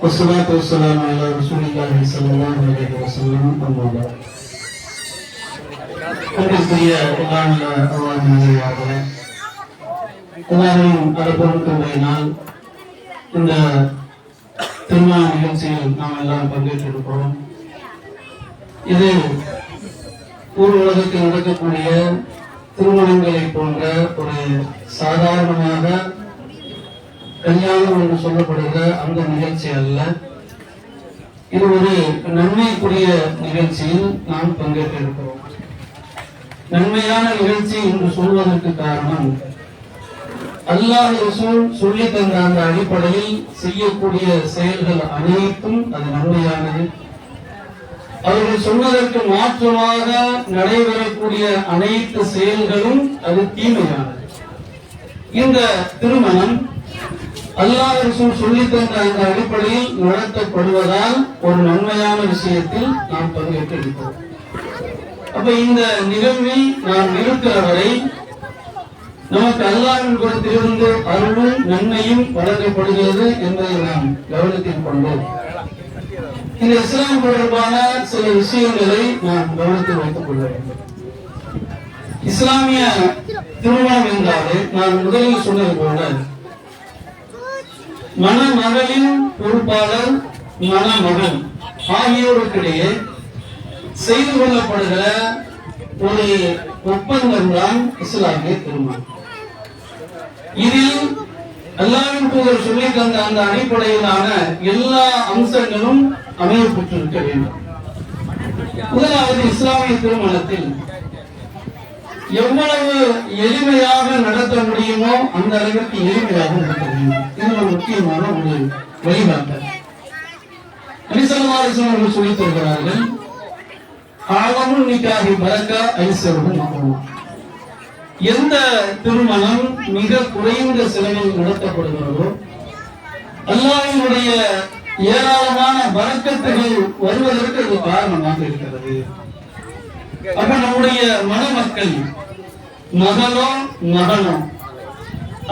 والصلاة والسلام على رسول الله صلى الله عليه وسلم. أما بعد. அன்பிற்குரிய எல்லாரையும் அனுபவத்தினால் இந்த திருமண நிகழ்ச்சியில் நாம் எல்லாம் பங்கேற்றிருக்கிறோம். இது ஊர் உலகத்தில் நடக்கக்கூடிய திருமணங்களை போன்ற ஒரு சாதாரணமாக கல்யாணம் என்று சொல்லப்படுகிற அந்த நிகழ்ச்சி அல்ல. இது ஒரு நன்மைக்குரிய நிகழ்ச்சியில் நாம் பங்கேற்றிருக்கிறோம். நன்மையான நிகழ்ச்சி என்று சொல்வதற்கு காரணம், அல்லாஹ் ரசூல் சொல்லி தந்த அந்த அடிப்படையில் செய்யக்கூடிய செயல்கள் அனைத்தும் அது நன்மையானது. அவர்கள் சொன்னதற்கு மாற்றமாக நடைபெறக்கூடிய அனைத்து செயல்களும் அது தீமையானது. இந்த திருமணம் அல்லாஹ் ரசூல் சொல்லி தந்த அந்த அடிப்படையில் நடத்தப்படுவதால் ஒரு நன்மையான விஷயத்தில் நாம் பங்கேற்றிருக்கிறோம். அப்ப இந்த நிகழ்வில் நாம் இருக்கிற வரை நமக்கு அல்லாஹ்வின் புறத்திலிருந்து அருளும் நன்மையும் வழங்கப்படுகிறது என்பதை நாம் கவனத்தில் கொண்டோம். இந்த இஸ்லாம் தொடர்பான சில விஷயங்களை நாம் கவனத்தில் வைத்துக் கொள்ள வேண்டும். இஸ்லாமிய திருமணம் என்றாலே நான் முதலில் சொன்னது போல மணமகளின் பொறுப்பாளர் மணமகன் ஆகியோருக்கிடையே செய்து கொள்ளப்படுகிற ஒரு ஒப்பந்தம் தான் இஸ்லாமிய திருமணம். இதில் அல்லாஹ்வின் தூதர் சொல்லி தந்த அந்த அடிப்படையிலான எல்லா அம்சங்களும் அமையப்பட்டிருக்க வேண்டும். முதலாவது, இஸ்லாமிய திருமணத்தில் எவ்வளவு எளிமையாக நடத்த முடியுமோ அந்த அளவிற்கு எளிமையாக நடத்த வேண்டும். இது ஒரு முக்கியமான ஒரு வழிகாட்டு. நபி ஸல்லல்லாஹு அலைஹி வஸல்லம் சொல்லித் தருகிறார்கள், ஆலமுல் நிக்காஹி பரக்கா ஐஸருஹு மக்ரூஹ். எந்த திருமணம் மிக குறைந்த செலவில் நடத்தப்படுகிறதோ அல்லாஹ்வினுடைய ஏராளமான பரக்கத்துகள் வருவதற்கு அது காரணமாக இருக்கிறது. அப்ப நம்முடைய மணமக்கள் மகளோ மகனோ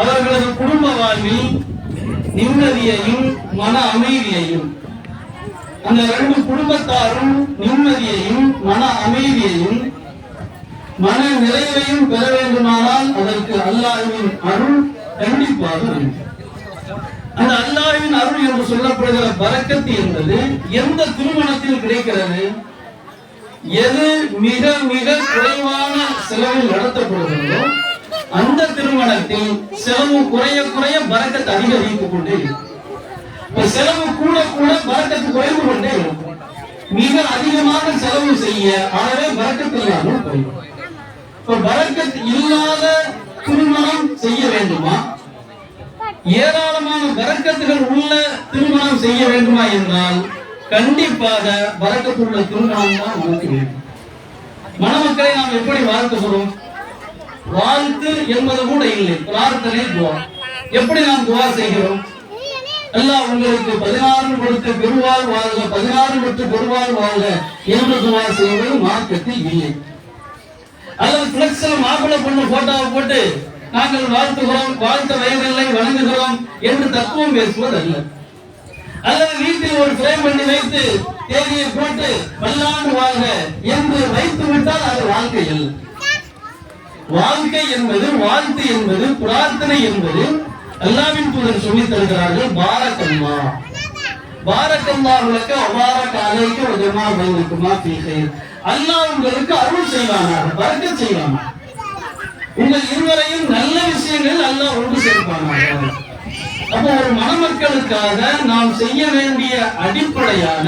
அவர்களது குடும்ப வாழ்வில் நிம்மதியையும் மன அமைதியையும், அந்த இரண்டு குடும்பத்தாரும் நிம்மதியையும் மன அமைதியையும் மன நிறைவையும் பெற வேண்டுமானால் அதற்கு அல்லாஹ்வின் அருள் கண்டிப்பாக வேண்டும். அந்த அல்லாஹ்வின் அருள் என்று சொல்லப்படுகிற பரக்கத்து என்பது எந்த திருமணத்தில் கிடைக்கிறது? எது மிக மிக குறைவான செலவில் நடத்தப்படுகிறதோ அந்த திருமணத்தில் செலவு குறைய குறைய பரக்கத்து அதிகரித்துக் கொண்டே இருக்கும். செலவு கூட கூட பரக்கத்து குறைந்து கொண்டே இருக்கும். மிக அதிகமாக செலவு செய்ய ஆகவே பரக்கத்து இல்லாமல் போய்விடும். பரக்கத்து இல்லாத திருமணம் செய்ய வேண்டுமா, ஏராளமான பரக்கத்துகள் உள்ள திருமணம் செய்ய வேண்டுமா என்றால் கண்டிப்பாக பரக்கத்துள்ள திருமணம் தான் நமக்கு வேண்டும். மணமக்களை நாம் எப்படி வாழ்த்துகிறோம்? வாழ்த்து என்பது கூட இல்லை, பிரார்த்தனை, துவா. எப்படி நாம் துவா செய்கிறோம்? அல்லாஹ் உங்களுக்கு 16 கொடுத்து பெருவாள் வாழ்க, 16 கொடுத்து பெருவாள் வாழ்க என்று துவா செய்வது மார்க்கத்தில் இல்லை. அல்லது பிளக்ஸ்ல மாப்பிள்ளை பொண்ணு போட்டோவை போட்டு நாங்கள் வாழ்த்துகிறோம், வாழ்த்த வயதில்லை, வணங்குகிறோம் என்று தத்துவம் பேசுவது அல்ல. அல்லது வீட்டில் ஒரு ஃப்ரேம் பண்ணி வைத்து தேதியை போட்டு பல்லாண்டு வாழ்க என்று வைத்து விட்டால் அது வாழ்க்கை அல்ல. வாழ்க்கை என்பது, வாழ்த்து என்பது, பிரார்த்தனை என்பது அல்லாஹ்வின் தூதர் சொல்லித் தருகிறார்கள். பாரக்கல்லாஹ், பாரக்கல்லாஹு லக வ பாரக அலைக வ ஜமா பைனகுமா ஃபீ கைர். அல்லாஹ் உங்களுக்கு அருள் செய்வானாக, பரக்கத் செய்வானாக, உங்கள் இருவரையும் நல்ல விஷயங்கள் அல்லாஹ் ஒன்று சேர்ப்பானாக. அப்போ ஒரு மணமக்களுக்காக நாம் செய்ய வேண்டிய அடிப்படையான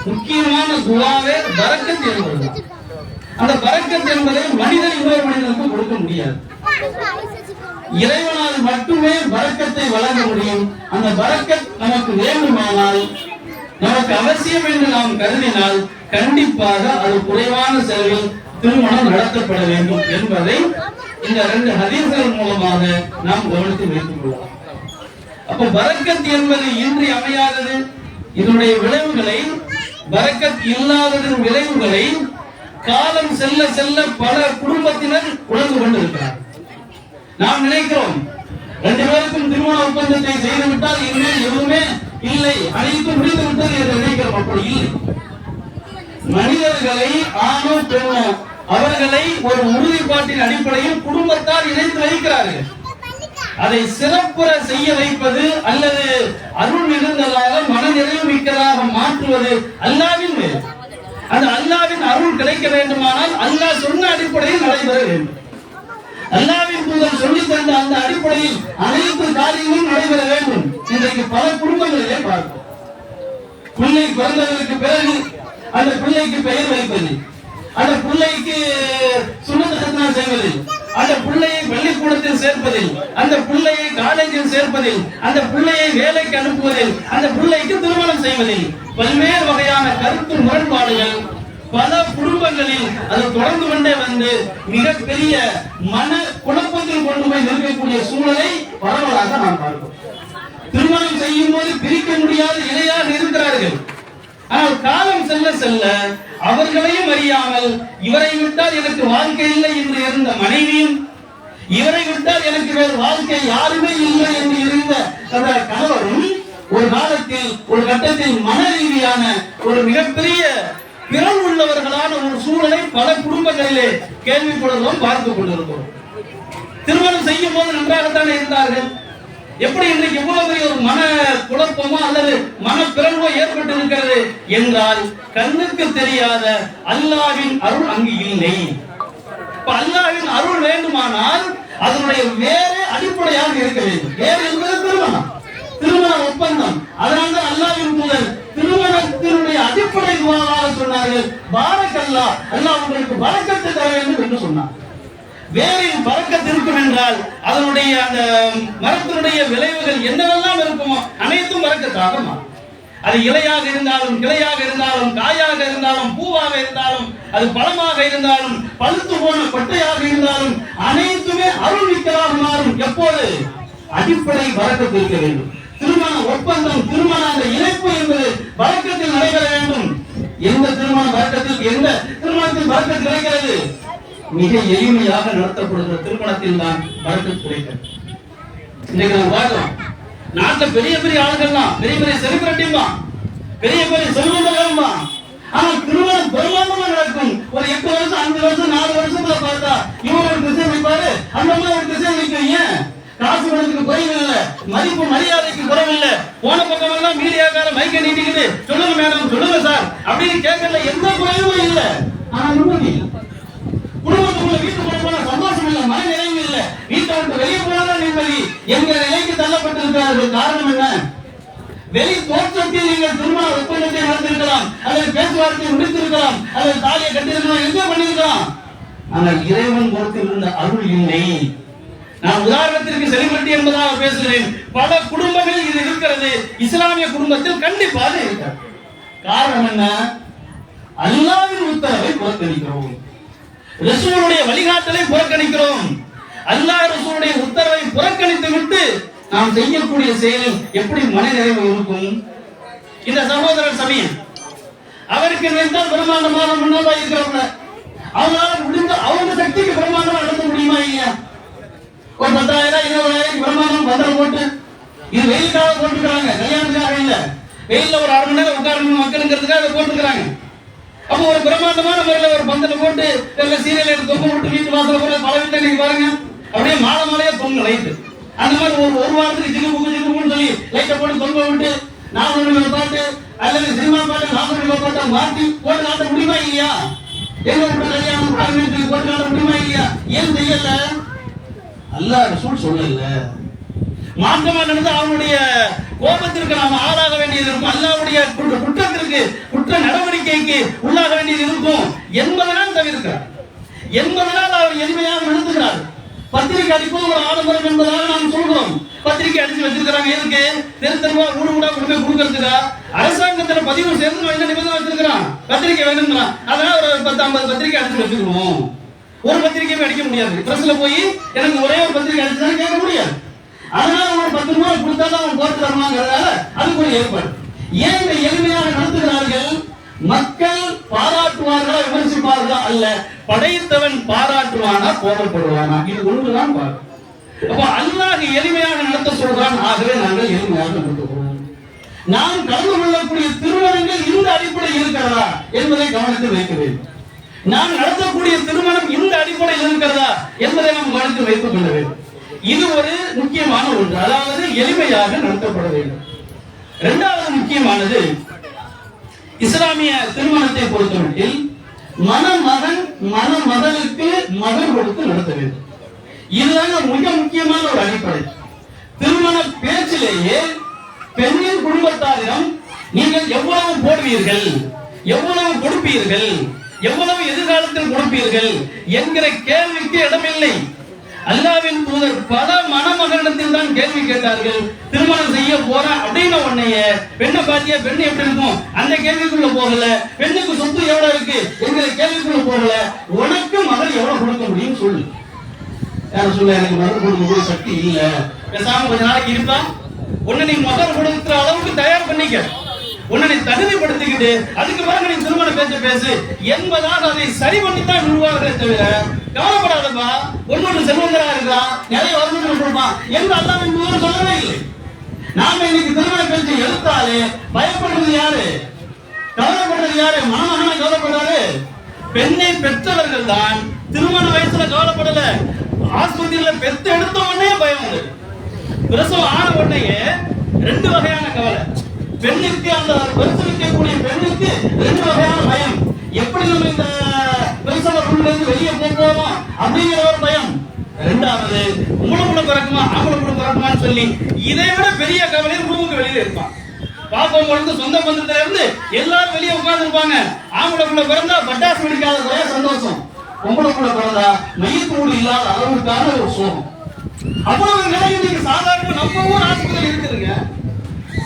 முக்கியமான துஆவே பரக்கத் என்பது. அந்த பரக்கத் என்பதை மனிதன் இன்னொரு மனிதனுக்கு கொடுக்க முடியாது. இறைவனால் மட்டுமே பரக்கத்தை வழங்க முடியும். அந்த பரக்கத் நமக்கு வேண்டுமானால், நமக்கு அவசியம் என்று நாம் கருதினால், கண்டிப்பாக அது குறைவான செலவில் திருமணம் நடத்தப்பட வேண்டும் என்பதை இந்த 2 ஹதீஸ்கள் மூலமாக நாம் கவனித்து வைத்துக் கொள்ளலாம். அப்ப பரக்கத் என்பது இன்றி அமையாதது. இதனுடைய விளைவுகளை, பரக்கத் இல்லாததன் விளைவுகளை காலம் செல்ல செல்ல பல குடும்பத்தினர் உணர்ந்து கொண்டிருக்கிறார். நாம் நினைக்கிறோம் 2 பேருக்கும் திருமண ஒப்பந்தத்தை செய்துவிட்டால் இனிமேல் எதுவுமே இல்லை, அனைத்தும் முடிந்து விட்டது என்று நினைக்கிறோம். அப்படி இல்லை. மனிதர்களை, ஆணோ பெண்ணோ, அவர்களை ஒரு உறுதிப்பாட்டின் அடிப்படையில் குடும்பத்தார் இணைத்து வைக்கிறார்கள். அதை சிறப்புற செய்ய வைப்பது அல்லது அருள் மிகுந்ததாக மனநிறைவு மிக்கதாக மாற்றுவது அல்லாஹ்வின் வேலை. அந்த அல்லாஹ்வின் அருள் கிடைக்க வேண்டுமானால் அல்லாஹ் சொன்ன அடிப்படையில் நடைபெற வேண்டும். அல்லாஹ்வின் தூதர் சொல்லி தந்த அந்த அடிப்படையில் அனைத்து காரியங்களும் நடைபெற வேண்டும். இன்றைக்கு பல குடும்பங்களிலே பார்க்கிறோம். பிள்ளை பிறந்ததற்கு பிறகு அந்த பிள்ளைக்கு பெயர் வைப்பது, அந்த பிள்ளைக்கு சுன்னத் ஹத்னா செய்வது, அந்த பிள்ளையை பள்ளிக்கூடத்தில் சேர்ப்பதில், அந்த பிள்ளையை காலேஜில் சேர்ப்பதில், அந்த பிள்ளையை வேலைக்கு அனுப்புவதில், அந்த பிள்ளைக்கு திருமணம் செய்வதில் பல்வேறு வகையான கருத்து முரண்பாடுகள் பல குடும்பங்களில் அது தொடர்ந்து கொண்டே வந்து மிகப்பெரிய மன குழப்பத்தில் கொண்டு போய் நிற்கக்கூடிய சூழலை பரவலாக நாம் பார்க்கிறோம். திருமணம் செய்யும் போது பிரிக்க முடியாத இணையாக இருக்கிறார்கள். ஆனால் காலம் செல்ல செல்ல அவர்களையும் அறியாமல் இவரை விட்டால் எனக்கு வாழ்க்கை இல்லை என்று இருந்த மனைவியும், இவரை விட்டால் எனக்கு வேறு வாழ்க்கை யாருமே இல்லை என்று இருந்த அந்த கணவரும் ஒரு காலத்தில், ஒரு கட்டத்தில் மன ரீதியான ஒரு மிகப்பெரிய பிறல் உள்ளவர்களான ஒரு சூழலை பல குடும்பங்களிலே கேள்விப்படுகிறோம், பார்த்துக் கொண்டிருக்கிறோம். திருமணம் செய்யும் போது நன்றாகத்தானே இருந்தார்கள். எப்படி இன்றைக்கு எவ்வளவு பெரிய ஒரு மன குழப்பமோ அல்லது மன பிறழ்வோ ஏற்பட்டு இருக்கிறது என்றால் கண்ணுக்கு தெரியாத அல்லாஹ்வின் அருள் அங்கு இல்லை. அல்லாஹ்வின் அருள் வேண்டுமானால் அதனுடைய வேறு அடிப்படையாக இருக்க வேண்டும். வேறு என்பது திருமணம், திருமண ஒப்பந்தம். அதனால்தான் அல்லாஹ்வின் தூதர் திருமணத்தினுடைய அடிப்படை துஆவாக சொன்னார்கள், பாரக்கல்லாஹ், அல்லாஹ் உங்களுக்கு பரக்கத்தை தர வேண்டும் என்று சொன்னார். வேரில் பரக்கத் இருக்கும் என்றால் அதனுடைய அந்த மரத்தினுடைய விளைவுகள் என்னவெல்லாம் இருக்குமோ அனைத்தும் பரக்கத்தாக மாறும். அது இலையாக இருந்தாலும், கிளையாக இருந்தாலும், காயாக இருந்தாலும், பூவாக இருந்தாலும், அது பழமாக இருந்தாலும், பழுத்து போன கொட்டையாக இருந்தாலும் அனைத்துமே அருள் மிக்கதாக மாறும். எப்போது? அடிப்படை பரக்கத் இருக்க வேண்டும். திருமண ஒப்பந்தம், திருமண அந்த இணைப்பு என்பது பரக்கத்தில் நடைபெற வேண்டும். எந்த திருமண பரக்கத்தில், எந்த திருமணத்தில் பரக்கத் கிடைக்கிறது? மிக எளிமையாக நடத்தப்படுகிற திருமணத்தில் தான் பரக்கத் கிடைக்கிறது. இன்னைக்கு நம்ம பார்க்கிறோம், நாட்டுல பெரிய பெரிய ஆளுகள்லாம், பெரிய பெரிய செலிபிரிட்டிமா, பெரிய பெரிய செல்வந்தர்கள்மா, ஆனா திருமணம் பிரமாண்டமா நடக்கும். ஒரு 8 வருஷம், 5 வருஷம், 4 வருஷத்துல பார்த்தா இவங்க ஒரு திசை வைப்பாரு, அந்த மாதிரி ஒரு திசை வைக்கிறீங்க. காசு பணத்துக்கு குறைவில்லை, மதிப்பு மரியாதைக்கு குறைவில்லை. போன பக்கம் எல்லாம் மீடியாக்கார மைக்க நீட்டிக்கிட்டு சொல்லுங்க மேடம், சொல்லுங்க சார் அப்படின்னு கேட்கல, எந்த குறைவும் இல்லை. ஆனா நிம்மதி, குடும்பத்துக்குள்ள வீட்டுக்குள்ள போனா சந்தோஷம் இல்லை, மன நிறைவு இல்லை, வீட்டை விட்டு வெளியே போனாதான் நிம்மதி என்கிற நிலைக்கு தள்ளப்பட்டிருக்கிறார்கள். காரணம் என்ன? வெளி தோற்றத்தில் நீங்கள் திருமண ஒப்பந்தத்தை நடத்திருக்கலாம், அல்லது பேச்சுவார்த்தையை முடித்திருக்கலாம், அல்லது தாலியை கட்டிருக்கலாம், எங்க பண்ணிருக்கலாம். ஆனால் இறைவன் கொடுத்திருந்த அருள் இல்லை. நான் உதாரணத்திற்கு செலிபிரிட்டி என்பதாக பேசுகிறேன். பல குடும்பங்களில் இது இருக்கிறது, இஸ்லாமிய குடும்பத்தில் கண்டிப்பாக இருக்கிறது. காரணம் என்ன? அல்லாஹ்வின் உத்தரவை புறக்கணிக்கிறோம், ரசூலுடைய வழிகாட்டலை புறக்கணிக்கிறோம். அல்லாஹ் ரசூலுடைய உத்தரவை புறக்கணித்து விட்டு நாம் செய்யக்கூடிய செயலில் எப்படி மன நிறைவு இருக்கும்? இந்த சகோதரர் சமீர், அவருக்கு நினைத்தால் பிரமாண்டமான முன்னாள் இருக்கிறவங்க, அவங்களால முடிந்த அவங்க சக்திக்கு பிரமாண்டமா நடத்த முடியுமா? இல்லையா? ஒரு 10,000 20,000 பிரமாண்டம் பந்தல் போட்டு, இது வெயிலுக்காக போட்டுக்கிறாங்க, கல்யாணத்துக்காக இல்ல, வெயில்ல ஒரு 1/2 மணி நேரம் உட்காரணும் மக்களுங்கிறதுக்காக அதை போட்டுக்கிறாங்க. அப்போ ஒரு பிரமாண்டமான முறையில் ஒரு பந்தலை போட்டு சீரியல் எடுத்து தொங்க விட்டு வீட்டு வாசல போல பல வீட்டை நீங்க பாருங்க, அப்படியே மாலை மாலையா தொங்க லைட்டு. அந்த மாதிரி ஒரு வாரத்துக்கு ஜிகு புகுன்னு சொல்லி லைட்டை போட்டு தொங்க விட்டு நாகரிக பாட்டு அல்லது சினிமா பாட்டு நாகரிக பாட்டை மாற்றி போட்டு காட்ட முடியுமா இல்லையா? எங்க கல்யாணம் போட்டு காட்ட முடியுமா இல்லையா? ஏன் செய்யல? அல்லாஹ் ரசூல் சொல்லல. மாற்றமா நடந்து அவனுடைய கோபத்திற்கு நாம் ஆளாக வேண்டியது இருக்கும், அல்லாஹ்வுடைய குற்றத்திற்கு குற்ற நடவடிக்கைக்கு உள்ளாக வேண்டியது இருக்கும் என்பதனால் தவிர்க்கிறார், என்பதனால் அவர் எளிமையாக நடத்துகிறார். பத்திரிகை அடிப்பது ஒரு ஆடம்பரம் என்பதாக நாம் சொல்கிறோம். பத்திரிகை அடிச்சு வச்சிருக்கிறாங்க எதுக்கு? தெருத்தருவா ஊடு ஊடா கொண்டு போய் கொடுக்கறதுக்கா? அரசாங்கத்துல பதிவு சேர்ந்து என்ன நிபந்தனை வச்சிருக்கிறான்? பத்திரிகை வேணுங்கிறான். அதனால ஒரு 10-50 பத்திரிகை அடிச்சு வச்சுக்கணும். ஒரு பத்திரிகையும் அடிக்க முடியாது. பிரஸ்ல போய் எனக்கு ஒரே ஒரு பத்திரிகை அடிச்சுதான் கேட்க முடியாது. அதனால ஒரு 10 ரூபாய் கொடுத்தாதான் அவன் போட்டு தருவாங்கிறதால அதுக்கு ஒரு ஏற்பாடு. ஏன் இந்த எளிமையாக நடத்துகிறார்கள்? மக்கள் பாராட்டுவார்களா விமர்சிப்பார்களா அல்ல, படைத்தவன் பாராட்டுவானா கோபப்படுவானா, இது ஒன்றுதான் பாரு. அப்ப அல்லாஹ் எளிமையாக நடத்த சொல்றான். ஆகவே நாங்கள் எளிமையாக நடத்துகிறோம். நாம் கலந்து கொள்ளக்கூடிய திருமணங்கள் இந்த அடிப்படையில் இருக்கிறதா என்பதை கவனத்தில் வைக்க வேண்டும். நாம் நடத்தக்கூடிய திருமணம் இந்த அடிப்படையில் இருக்கிறதா என்பதை நாம் கவனத்தில் வைத்துக் கொள்ள வேண்டும். இது ஒரு முக்கியமான ஒன்று, அதாவது எளிமையாக நடத்தப்பட வேண்டும். இரண்டாவது முக்கியமானது, இஸ்லாமிய திருமணத்தை பொறுத்தவரையில் மணமகன் மணமகளுக்கு மகன் கொடுத்து நடத்த வேண்டும். இதுதான் மிக முக்கியமான ஒரு அடிப்படை. திருமண பேச்சிலேயே பெண்ணின் குடும்பத்தாரிடம் நீங்கள் எவ்வளவு போடுவீர்கள், எவ்வளவு கொடுப்பீர்கள், எவ்வளவு எதிர்காலத்தில் கொடுப்பீர்கள் என்கிற கேள்விக்கு இடமில்லை. அல்லாஹ்வின் தூதர் பல மணமகளிடத்தில் தான் கேள்வி கேட்டார்கள். திருமணம் செய்ய போற அப்படின்ன உடனே பெண்ணை பாத்தியா, பெண் எப்படி இருக்கும் அந்த கேள்விக்குள்ள போகல, பெண்ணுக்கு சொத்து எவ்வளவு இருக்கு என்கிற கேள்விக்குள்ள போகல, உனக்கு மகள் எவ்வளவு கொடுக்க முடியும் சொல்லு. யாரும் சொல்ல எனக்கு மகள் கொடுக்க சக்தி இல்ல, பேசாம கொஞ்ச நாளைக்கு இருப்பா, உன்னை நீ மகள் கொடுக்கிற அளவுக்கு தயார் பண்ணிக்க, உன்னை நீ தகுதிப்படுத்திக்கிட்டு அதுக்கு பிறகு நீ திருமண பேசு என்பதாக அதை சரி பண்ணித்தான் விடுவார்களே தவிர, கவலைப்படாதப்பா ஒன்னொன்று செல்வந்தரா இருக்கான் நிறைய வருமானம் கொடுப்பான் என்று அல்லாஹ்வின் தூதர் சொல்லவே இல்லை. நாம இன்னைக்கு திருமண பேச்சு எடுத்தாலே பயப்படுறது யாரு, கவலைப்படுறது யாரு? மனமகன கவலைப்படுறாரு. பெண்ணை பெற்றவர்கள் தான் திருமண வயசுல கவலைப்படல, ஆஸ்பத்திரியில பெத்து எடுத்த உடனே பயம் உண்டு. பிரசவம் ஆன உடனே 2 வகையான கவலை. பெண்ணுக்கு, அந்த பிரசவிக்கக்கூடிய பெண்ணுக்கு 2 வகையான பயம். எப்படி நம்ம இந்த பிரசவ ரூம்லேருந்து வெளியே போவோமா அப்படிங்கிற ஒரு பயம். இரண்டாவது, மூலமுள்ள பிறக்குமா ஆம்பளை பிறக்குமான்னு சொல்லி இதை விட பெரிய கவலை ரூமுக்கு வெளியில இருப்பான். பாப்பம் பொழுது சொந்த பந்தத்துல இருந்து எல்லாரும் வெளியே உட்கார்ந்து இருப்பாங்க. ஆம்பளை பிறந்தா பட்டாசு வெடிக்காத ஒரே சந்தோஷம், பொம்பளை பிறந்தா மையத்தோடு இல்லாத அளவுக்கான ஒரு சோகம். அவ்வளவு நிலை இன்னைக்கு சாதாரண நம்ம ஊர் ஆஸ்பத்திரி இருக்குதுங்க.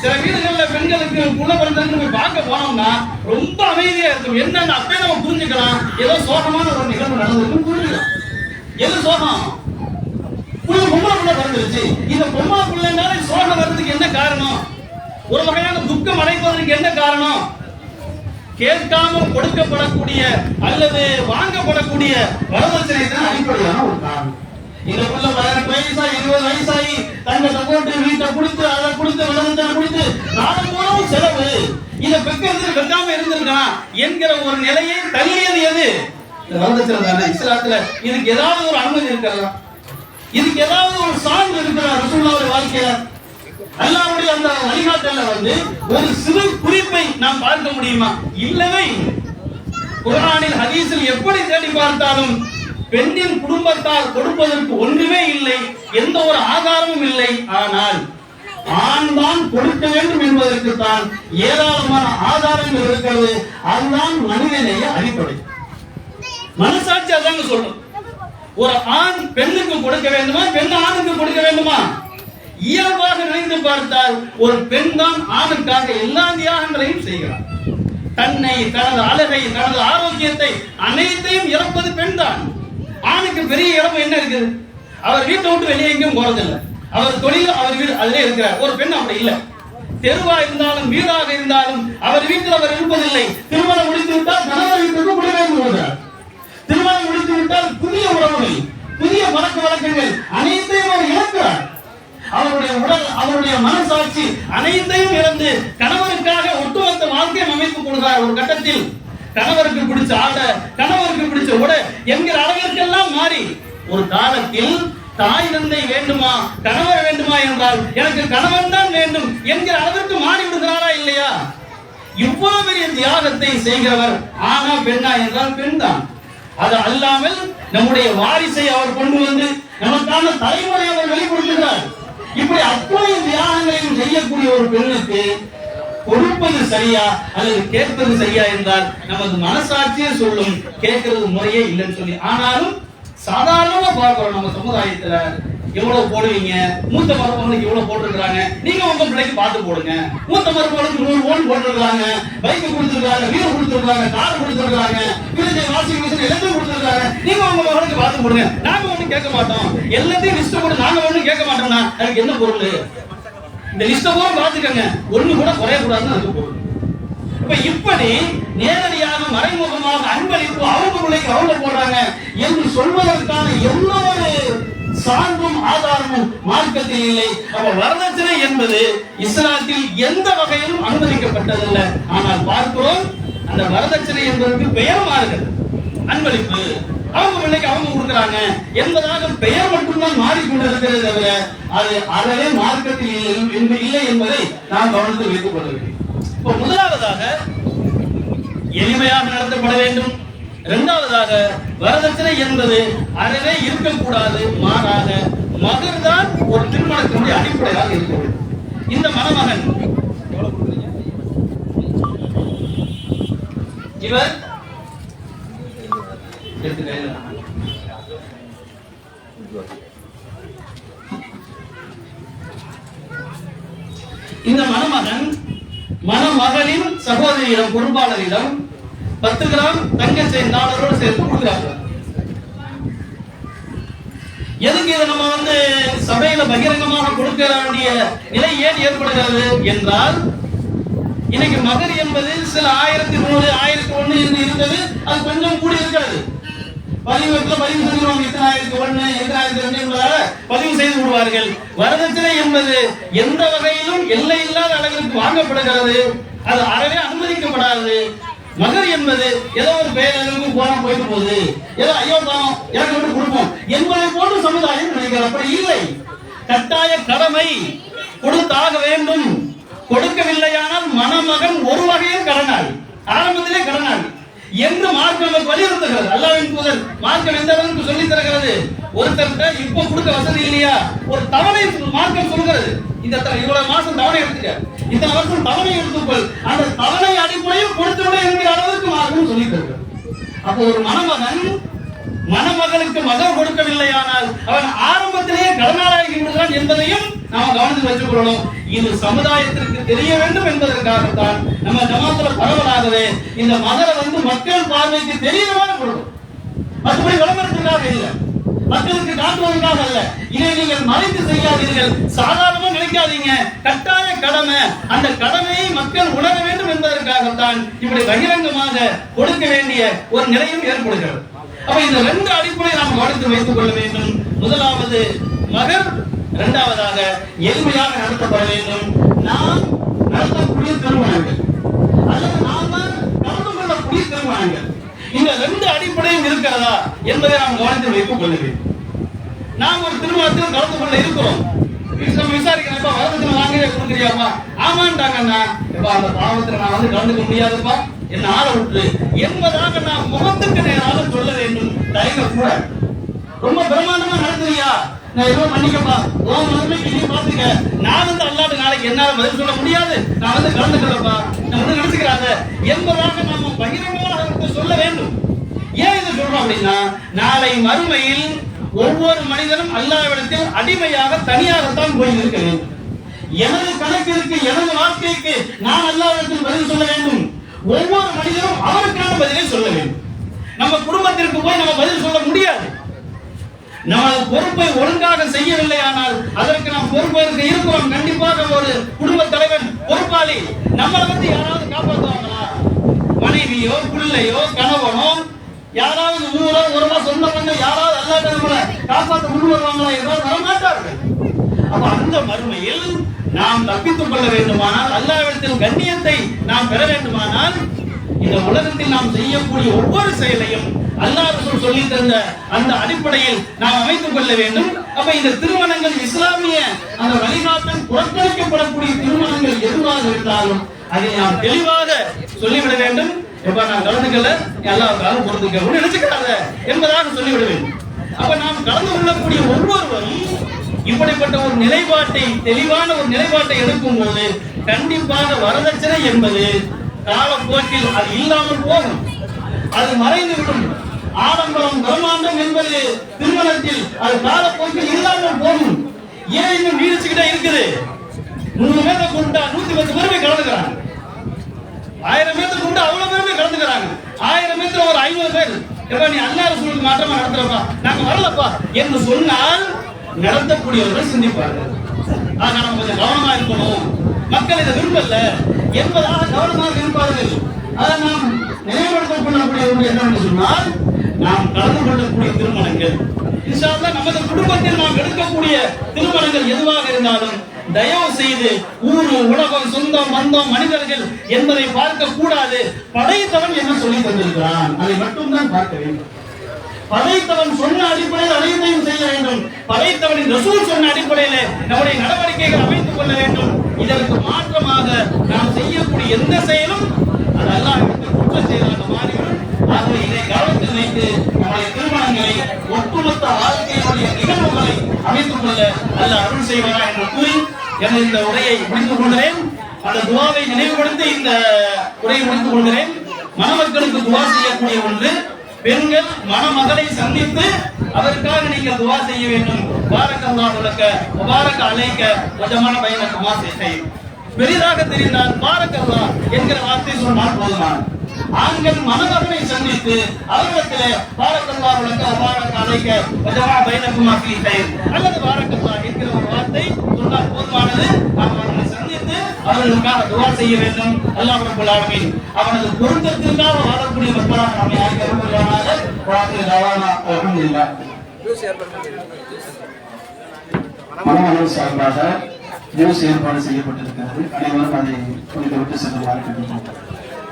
சில வீடுகள்ல பெண்களுக்கு புள்ள பிறந்ததுன்னு போய் பார்க்க போனோம்னா ரொம்ப அமைதியா இருக்கும். என்னன்னு அப்பவே நம்ம புரிஞ்சுக்கலாம், ஏதோ சோகமான ஒரு நிகழ்வு நடந்திருக்குன்னு புரிஞ்சுக்கலாம். எது சோகம்? பொம்பளை புள்ள பிறந்துருச்சு. இந்த பொம்பளை பிள்ளைனால சோகம் வர்றதுக்கு என்ன காரணம்? ஒரு வகையான துக்கம் அடைப்பதற்கு என்ன காரணம்? கேட்காமல் கொடுக்கப்படக்கூடிய அல்லது வாங்கப்படக்கூடிய வரதட்சணை தான் அடிப்படையான ஒரு காரணம். இந்த புள்ள 18 வயசா 20 வயசாகி தங்கத்தை போட்டு வீட்டை கொடுத்து அதை கொடுத்து வரதட்சணை கொடுத்து நாலு மூலம் செலவு, இதை பெக்கிறது வெக்காம இருந்திருக்கான் என்கிற ஒரு நிலையை தள்ளியது எது? வரதட்சணை தானே. இஸ்லாத்துல இதுக்கு ஏதாவது ஒரு அனுமதி இருக்கிறதா? இதுக்கு ஏதாவது ஒரு சான்று இருக்கிறதா? ரசூலுல்லாஹ்வுடைய வாழ்க்கையில அல்லாஹ்வுடைய அந்த வழிகாட்டல்ல ஒரு சிறு குறிப்பை நாம் பார்க்க முடியுமா? இல்லவே இல்லை. குர்ஆனில் ஹதீஸில் எப்படி தேடி பார்த்தாலும் பெண்ணின் குடும்பத்தால் கொடுப்பதற்கு ஒன்றுமே இல்லை, எந்த ஒரு ஆதாரமும் இல்லை. ஆனால் ஆண் தான் கொடுக்க வேண்டும் என்பதற்கு தான் ஏராளமான ஆதாரங்கள் இருக்கிறது. அதுதான் மனிதநேய அடிப்படை. மனசாட்சி அதாங்க சொல்லும். ஒரு ஆண் பெண்ணுக்கு கொடுக்க வேண்டுமா, பெண் ஆணுக்கு கொடுக்க வேண்டுமா? இயல்பாக நினைத்து பார்த்தால் ஒரு பெண் தான் ஆணுக்காக எல்லா தியாகங்களையும் செய்கிறார். தன்னை, தனது அழகை, தனது ஆரோக்கியத்தை அனைத்தையும் இழப்பது பெண் தான். ஆணுக்கு பெரிய இழப்பு என்ன இருக்குது? அவர் வீட்டை விட்டு வெளியே எங்கேயும் போறதில்லை, அவர் தொழில் அவர் வீடு அதிலே இருக்கிறார். ஒரு பெண் அப்படி இல்லை. தெருவா இருந்தாலும் வீடாக இருந்தாலும் அவர் வீட்டில் அவர் இருப்பதில்லை. திருமணம் முடித்து விட்டால் கணவர் வீட்டுக்கு குடிபெயர்ந்து கொள்கிறார். திருமணம் முடித்து விட்டால் புதிய உறவுகள், புதிய பழக்க வழக்கங்கள் அனைத்தையும் அவர் இழக்கிறார். அவருடைய உடல், அவருடைய மனசாட்சி அனைத்தையும் இழந்து கணவருக்காக ஒட்டுமொத்த வாழ்க்கையை அமைத்துக் கொள்கிறார். ஒரு கட்டத்தில் கணவருக்கு பிடிச்ச ஆட, கணவருக்கு பிடிச்ச உடை என்கிற அளவிற்கெல்லாம் மாறி ஒரு காலத்தில் தாய் தந்தை வேண்டுமா, கணவர் வேண்டுமா என்றால் எனக்கு கணவன் தான் வேண்டும் என்கிற அளவிற்கு மாறி விடுகிறார். இவ்வளவு பெரிய தியாகத்தை செய்கிறவர் ஆனா பெண்ணா என்றால் பெண் தான். அது அல்லாமல் நம்முடைய வாரிசை அவர் கொண்டு வந்து நமக்கான தலைமுறை அவர் வெளிப்படுத்துகிறார். இப்படி அத்தனை தியாகங்களையும் செய்யக்கூடிய ஒரு பெண்ணுக்கு கொடுப்பது சரியா அல்லது கேட்பது சரியா என்றால் நமது மனசாட்சியே சொல்லும் கேட்கறது முறையே இல்லைன்னு சொல்லி. ஆனாலும் சாதாரணமா பார்க்கிறோம் நம்ம சமுதாயத்துல எவ்வளவு போடுவீங்க, மூத்த மருமகளுக்கு எவ்வளவு போட்டிருக்காங்க, நீங்க உங்க பிள்ளைக்கு பார்த்து போடுங்க. மூத்த மருமகளுக்கு 100 ஓன் போட்டிருக்காங்க, பைக் கொடுத்திருக்காங்க, வீடு கொடுத்திருக்காங்க, கார் கொடுத்திருக்காங்க, வாஷிங் மிஷின் எல்லாத்தையும் கொடுத்திருக்காங்க, நீங்க உங்க மகளுக்கு பார்த்து போடுங்க. நாங்க ஒண்ணும் கேட்க மாட்டோம், எல்லாத்தையும் லிஸ்ட் போட்டு நாங்க ஒண்ணும் கேட்க மாட்டோம்னா அதுக்கு என்ன பொருள்? இந்த லிஸ்ட கூட பார்த்துக்கங்க, ஒண்ணு கூட குறையக்கூடாதுன்னு அதுக்கு பொருள். இப்ப இப்படி நேரடியாக மறைமுகமாக அன்பளிப்பு அவங்க பிள்ளைக்கு அவங்க போடுறாங்க என்று சொல்வதற்கான எந்த ஒரு சான்றும் ஆதாரமும் மார்க்கத்தில் இல்லை. அப்ப வரதட்சணை என்பது இஸ்லாத்தில் எந்த வகையிலும் அனுமதிக்கப்பட்டதில்லை. ஆனால் பார்க்கிறோம் அந்த வரதட்சணை என்பதற்கு பெயர் மாறுகிறது. அன்பளிப்பு அவங்க பிள்ளைக்கு அவங்க கொடுக்கிறாங்க என்பதாக பெயர் மட்டும்தான் மாறிக்கொண்டிருக்கிறது தவிர அது அறவே மார்க்கத்தில் இல்லை என்பதை நாம் கவனத்தில் வைத்துக் கொள்ள வேண்டும். இப்ப முதலாவதாக எளிமையாக நடத்தப்பட வேண்டும். இரண்டாவதாக வரதட்சணை என்பது அறவே இருக்கக்கூடாது, மாறாக மகர் தான் ஒரு திருமணத்தினுடைய அடிப்படையாக இருக்க வேண்டும். இந்த மணமகன் இவர் இந்த மணமகன் மணமகளின் சகோதரியிடம் பொறுப்பாளரிடம் 10 கிராம் தங்க செயின் டாலரோடு சேர்த்து கொடுக்கிறாங்க. எதுக்கு இதை நம்ம சபையில பகிரங்கமாக கொடுக்க வேண்டிய நிலை ஏன் ஏற்படுகிறது என்றால், இன்னைக்கு மகர் என்பது சில 1100 1001 என்று இருந்தது, அது கொஞ்சம் கூடி இருக்கிறது. பதிவு செஞ்சிருவாங்க, 1001 2002 என்பதாக பதிவு செய்து விடுவார்கள். வரதட்சணை என்பது எந்த வகையிலும் எல்லை இல்லாத அளவிற்கு வாங்கப்படுகிறது, அது அறவே அனுமதிக்கப்படாது. மகர் என்பது ஏதோ ஒரு பேரளவுக்கு போனா போயிட்டு போகுது, ஏதோ ஐயோ பாவம் எனக்கு வந்து கொடுப்போம் என்பதை போன்று சமுதாயம் நினைக்கிறது. அப்படி இல்லை, கட்டாய கடமை கொடுத்தாக வேண்டும். கொடுக்கவில்லையானால் மணமகன் ஒரு வகையில் கடனாளி, ஆரம்பத்திலே கடனாளி என்று மார்க்கம் நமக்கு வலியுறுத்துகிறது. அல்லாஹ்வின் தூதர் மார்க்கம் எந்த அளவுக்கு சொல்லி தருகிறது, ஒருத்தர்கிட்ட இப்ப கொடுக்க வசதி இல்லையா, ஒரு தவணை மார்க்கம் சொல்கிறது. இந்த இவ்வளவு மாசம் தவணை எடுத்துக்க, இத்தனை வருஷம் தவணை எடுத்துக்கொள், அந்த தவணை அடிப்படையில் கொடுத்துவிட என்கிற அளவுக்கு மார்க்கம் சொல்லி தருகிறது. அப்போ ஒரு மணமகளுக்கு மகர் கொடுக்கவில்லையானால் அவன் ஆரம்பத்திலேயே கடனாளாகி விடுகிறான் என்பதையும் நாம் கவனத்தில் வச்சுக் கொள்ளணும். இது சமுதாயத்திற்கு தெரிய வேண்டும் என்பதற்காகத்தான் நம்ம ஜமாத்துல பரவலாகவே இந்த மகரை மக்கள் பார்வைக்கு தெரியவான கொடுக்கும். மற்றபடி விளம்பரத்திற்காக இல்லை, மக்களுக்கு காட்டுவதற்காக அல்ல. இதை நீங்கள் மறைத்து செய்யாதீர்கள், சாதாரணமா நினைக்காதீங்க. கட்டாய கடமை, அந்த கடமையை மக்கள் உணர வேண்டும் என்பதற்காகத்தான் இப்படி பகிரங்கமாக கொடுக்க வேண்டிய ஒரு நிலையும் ஏற்படுகிறது. அப்ப இந்த 2 அடிப்படையை நாம் கவனித்து வைத்துக் கொள்ள வேண்டும். முதலாவது மகர், இரண்டாவதாக எளிமையாக நடத்தப்பட வேண்டும். நாம் நடத்தக்கூடிய திருமணங்கள் அல்லது நாம கலந்து கொள்ளக்கூடிய திருமணங்கள், இந்த 2 அடிப்படையும் இருக்கிறதா என்பதை நாம் கவனித்து வைத்துக் கொள்ள வேண்டும். நாம் ஒரு திருமணத்தில் கலந்து கொள்ள இருக்கிறோம், விசாரிக்கிறப்ப வரதட்சணை வாங்க கொடுக்குறியாப்பா, ஆமாண்டாங்கண்ணா, அந்த பாவத்தில் நான் கலந்துக்க முடியாதுப்பா, என்ன ஆள விட்டு என்பதாக நாம் முகத்துக்கு நேராக சொல்ல வேண்டும். தயங்க கூட ரொம்ப பிரமாண்டமா நடத்துறியா, நான் ஏதோ பண்ணிக்கப்பா, உன் நிலைமைக்கு நீ பாத்துக்க, நான் அல்லாட்டு நாளைக்கு என்னால பதில் சொல்ல முடியாது, நான் கலந்துக்கிறப்பா, நான் நினைச்சுக்கிறாங்க என்பதாக நாம பகிரங்கமாக சொல்ல வேண்டும். ஏன் இதை சொல்றோம் அப்படின்னா, நாளை மறுமையில் ஒவ்வொரு மனிதனும் அல்லாஹ்விடத்தில் அடிமையாக தனியாகத்தான் போய் இருக்க வேண்டும். எனது கணக்கிற்கு, எனது வாழ்க்கைக்கு நான் அல்லாஹ்விடத்தில் பதில் சொல்ல வேண்டும். ஒவ்வொரு மனிதனும் அவருக்கான பதிலை சொல்ல வேண்டும். நம்ம குடும்பத்திற்கு போய் நம்ம பதில் சொல்ல முடியாது. நமது பொறுப்பை ஒழுங்காக செய்யவில்லை ஆனால் அதற்கு நாம் பொறுப்பேற்க இருக்கிறோம். கண்டிப்பாக ஒரு குடும்ப தலைவன் பொறுப்பாளி. நம்மளை யாராவது காப்பாற்றுவாங்களா? மனைவியோ பிள்ளையோ கணவனோ யாராவது ஊரோ ஒருவா சொந்த பண்ண யாராவது அல்லாட்ட நம்மளை காப்பாற்ற முன் வருவாங்களா என்றால் வரமாட்டார்கள். அப்ப அந்த மறுமையில் நாம் தப்பித்துக் கொள்ள வேண்டுமானால், அல்லாஹ்விடத்தில் கண்ணியத்தை நாம் பெற வேண்டுமானால், இந்த உலகத்தில் நாம் செய்யக்கூடிய ஒவ்வொரு செயலையும் அல்லாஹ் ரசூல் சொல்லி தந்த அந்த அடிப்படையில் நாம் அமைத்துக் கொள்ள வேண்டும். அப்ப இந்த திருமணங்கள் இஸ்லாமிய அந்த வழிகாட்டல் புறக்கணிக்கப்படக்கூடிய திருமணங்கள் எதுவாக சூழல் இருந்தாலும் அதை நாம் தெளிவாக சொல்லிவிட வேண்டும். இப்ப நான் கலந்துக்கல எல்லாருக்காக பொறுத்துக்க நினைச்சுக்காத என்பதாக சொல்லிவிட வேண்டும். அப்ப நாம் கலந்து கொள்ளக்கூடிய ஒவ்வொருவரும் இப்படிப்பட்ட ஒரு நிலைப்பாட்டை, தெளிவான ஒரு நிலைப்பாட்டை எடுக்கும் போது கண்டிப்பாக வரதட்சணை என்பது காலப்போக்கில் அது இல்லாமல் போகும், அது மறைந்து விடும். ஆடம்பரம் பிரம்மாண்டம் என்பது திருமணத்தில் அது காலப்போக்கில் இல்லாமல் போகும். ஏன் இன்னும் நீடிச்சுக்கிட்டே இருக்குது? 100 பேரை கொண்டா 110 பேருமே கலந்துக்கிறாங்க. 1000 பேரை கொண்டா அவ்வளவு பேருமே கலந்துக்கிறாங்க. 1000 பேர்ல ஒரு 500 பேர் எப்ப நீ அல்லாஹ் ரசூலுக்கு மாற்றமா நடத்துறப்பா, நாங்க வரலப்பா என்று சொன்னால் நடத்தக்கூடியவர்கள் சிந்திப்பார்கள். ஆக நம்ம கொஞ்சம் கவனமா இருக்கணும். மக்கள் இதை விரும்பல என்பதாக கவனமாக இருப்பார்கள். அதை நாம் நினைவுபடுத்திக் கொள்ளக்கூடிய ஒன்று என்னவென்று சொன்னால், நாம் கலந்து கொள்ளக்கூடிய திருமணங்கள் இன்ஷா அல்லாஹ் நமது குடும்பத்தில் நாம் எடுக்கக்கூடிய திருமணங்கள் எதுவாக இருந்தாலும் தயவு செய்து ஊரு, உலகம், சொந்தம், பந்தம், மனிதர்கள் என்பதை பார்க்க கூடாது. படைத்தவன் என்ன சொல்லி தந்திருக்கிறான் அதை மட்டும்தான் பார்க்க வேண்டும். படைத்தவன் சொன்ன அடிப்படையில் அனைத்தையும் செய்ய வேண்டும். படைத்தவனின் ரசூல் சொன்ன அடிப்படையில் நம்முடைய நடவடிக்கைகள் அமைத்துக் கொள்ள வேண்டும். இதற்கு மாற்றமாக நாம் செய்யக்கூடிய எந்த செயலும் அது அல்லாஹ்விற்கு குற்ற செயலாக மாறிவிடும். ஆகவே இதை கவனத்தில் வைத்து நம்முடைய திருமணங்களை, ஒட்டுமொத்த வாழ்க்கையினுடைய நிகழ்வுகளை அமைத்துக் கொள்ள அல்லாஹ் அருள் செய்வாரா என்று கூறி எனது இந்த உரையை முடித்துக் கொள்கிறேன். அந்த துவாவை நினைவுபடுத்தி இந்த உரையை முடித்துக் கொள்கிறேன். மணமக்களுக்கு துவா செய்யக்கூடிய ஒன்று, பெண்கள் மணமகளை சந்தித்து அதற்காக நீங்கள் துவா செய்ய வேண்டும். பாரக்கல்லாஹு லக்க வ பாரக அலைக வ ஜமஅ பைனகுமா செய்யும். பெரிதாக தெரிந்தால் பாரக்கல்லாஹ் என்கிற வார்த்தை சொன்னால் போதுமானது. ஆண்கள் மணமகளை சந்தித்து அவர்களிடத்திலே பாரக்கல்லாஹு லக்க வ பாரக அலைக வ ஜமஅ பைனகுமா செய்யும் அல்லது பாரக்கல்லாஹ் என்கிற ஒரு வார்த்தை சொன்னால் போதுமானது. அவர்களை சந்தித்து அவர்களுக்காக துவா செய்ய வேண்டும். அல்லாஹ் ரப்பல் ஆலமீன் அவனது பொருத்தத்திற்காக வாழக்கூடிய மக்களாக நம்மை ஆக்கி அருள்வானாக. வாஹிரு தவானா அல்ஹம்துலில்லாஹ். மனமளவு சார்பாக நியூஸ் ஏற்பாடு செய்யப்பட்டிருக்கிறது. அனைவரும் அதை குறித்து செல்லுமாறு கேட்டுக்கொள்கிறோம்.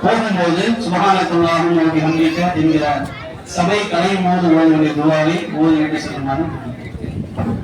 போகும்போது சுப்ஹானல்லாஹி வ பிஹம்திஹி என்கிற சபை கலையும் போது ஓதுவதை துவாவை ஓதிவிட்டு செல்லுமாறு கேட்டுக்கொள்கிறோம்.